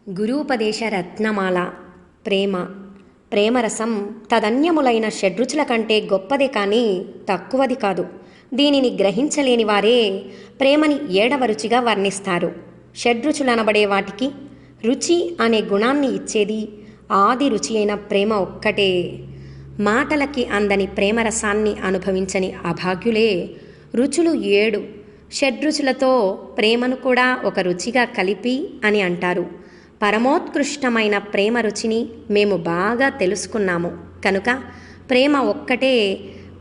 గురూపదేశ రత్నమాల. ప్రేమరసం తదన్యములైన షడ్రుచుల కంటే గొప్పదే కానీ తక్కువది కాదు. దీనిని గ్రహించలేని వారే ప్రేమని 7వ రుచిగా వర్ణిస్తారు. షడ్రుచులనబడే వాటికి రుచి అనే గుణాన్ని ఇచ్చేది ఆది రుచి అయిన ప్రేమ ఒక్కటే. మాటలకి అందని ప్రేమరసాన్ని అనుభవించని అభాగ్యులే రుచులు 7 షడ్రుచులతో ప్రేమను కూడా ఒక రుచిగా కలిపి అని అంటారు. పరమోత్కృష్టమైన ప్రేమ రుచిని మేము బాగా తెలుసుకున్నాము కనుక ప్రేమ ఒక్కటే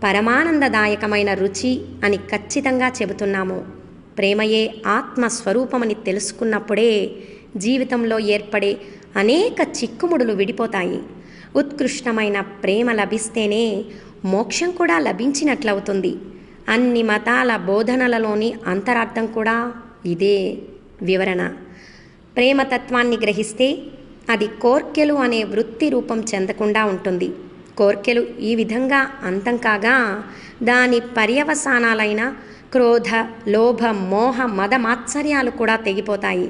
పరమానందదాయకమైన రుచి అని ఖచ్చితంగా చెబుతున్నాము. ప్రేమయే ఆత్మస్వరూపమని తెలుసుకున్నప్పుడే జీవితంలో ఏర్పడే అనేక చిక్కుముడులు విడిపోతాయి. ఉత్కృష్టమైన ప్రేమ లభిస్తేనే మోక్షం కూడా లభించినట్లవుతుంది. అన్ని మతాల బోధనలలోని అంతరార్థం కూడా ఇదే. వివరణ: ప్రేమతత్వాన్ని గ్రహిస్తే అది కోర్కెలు అనే వృత్తి రూపం చెందకుండా ఉంటుంది. కోర్కెలు ఈ విధంగా అంతం కాగా దాని పర్యవసానాలైన క్రోధ, లోభ, మోహ, మద మాత్సర్యాలు కూడా తెగిపోతాయి.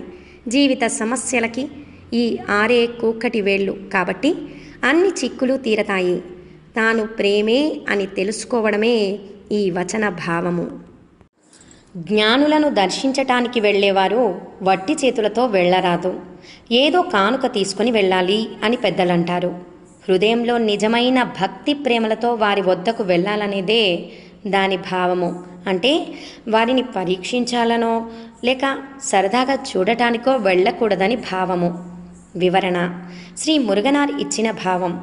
జీవిత సమస్యలకి ఈ 6 కూకటి వేళ్ళు కాబట్టి అన్ని చిక్కులు తీరతాయి. తాను ప్రేమే అని తెలుసుకోవడమే ఈ వచన భావము. జ్ఞానులను దర్శించటానికి వెళ్ళేవారు వట్టి చేతులతో వెళ్ళరాదు, ఏదో కానుక తీసుకుని వెళ్ళాలి అని పెద్దలంటారు. హృదయంలో నిజమైన భక్తి ప్రేమలతో వారి వద్దకు వెళ్ళాలనేదే దాని భావము. అంటే వారిని పరీక్షించాలనో లేక సరదాగా చూడటానికో వెళ్ళకూడదని భావము. వివరణ: శ్రీ మురుగనార్ ఇచ్చిన భావం.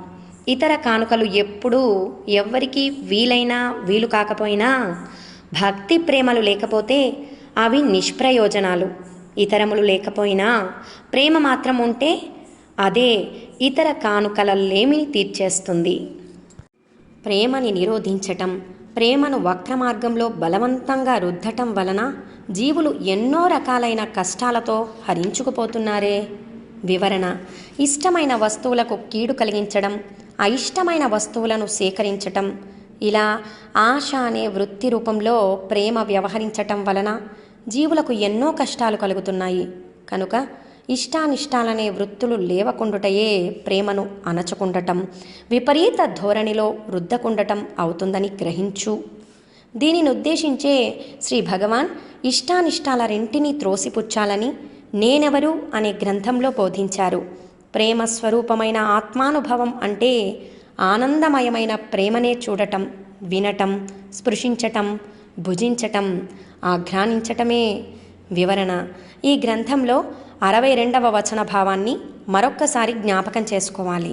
ఇతర కానుకలు ఎప్పుడూ ఎవ్వరికి వీలైనా వీలు కాకపోయినా భక్తి ప్రేమలు లేకపోతే అవి నిష్ప్రయోజనాలు. ఇతరములు లేకపోయినా ప్రేమ మాత్రం ఉంటే అదే ఇతర కానుకల లేమిని తీర్చేస్తుంది. ప్రేమని నిరోధించటం, ప్రేమను వక్రమార్గంలో బలవంతంగా రుద్దటం వలన జీవులు ఎన్నో రకాలైన కష్టాలతో హరించుకుపోతున్నారే. వివరణ: ఇష్టమైన వస్తువులకు కీడు కలిగించడం, అయిష్టమైన వస్తువులను సేకరించటం, ఇలా ఆశ అనే వృత్తి రూపంలో ప్రేమ వ్యవహరించటం వలన జీవులకు ఎన్నో కష్టాలు కలుగుతున్నాయి. కనుక ఇష్టానిష్టాలనే వృత్తులు లేవకుండుటయే ప్రేమను అణచుకుండటం, విపరీత ధోరణిలో రుద్దకుండటం అవుతుందని గ్రహించు. దీనిని ఉద్దేశించే శ్రీ భగవాన్ ఇష్టానిష్టాల రెంటిని త్రోసిపుచ్చాలని నేనెవరు అనే గ్రంథంలో బోధించారు. ప్రేమ స్వరూపమైన ఆత్మానుభవం అంటే ఆనందమయమైన ప్రేమనే చూడటం, వినటం, స్పృశించటం, భుజించటం, ఆఘ్రానించటమే. వివరణ: ఈ గ్రంథంలో 62వ వచన భావాన్ని మరొక్కసారి జ్ఞాపకం చేసుకోవాలి.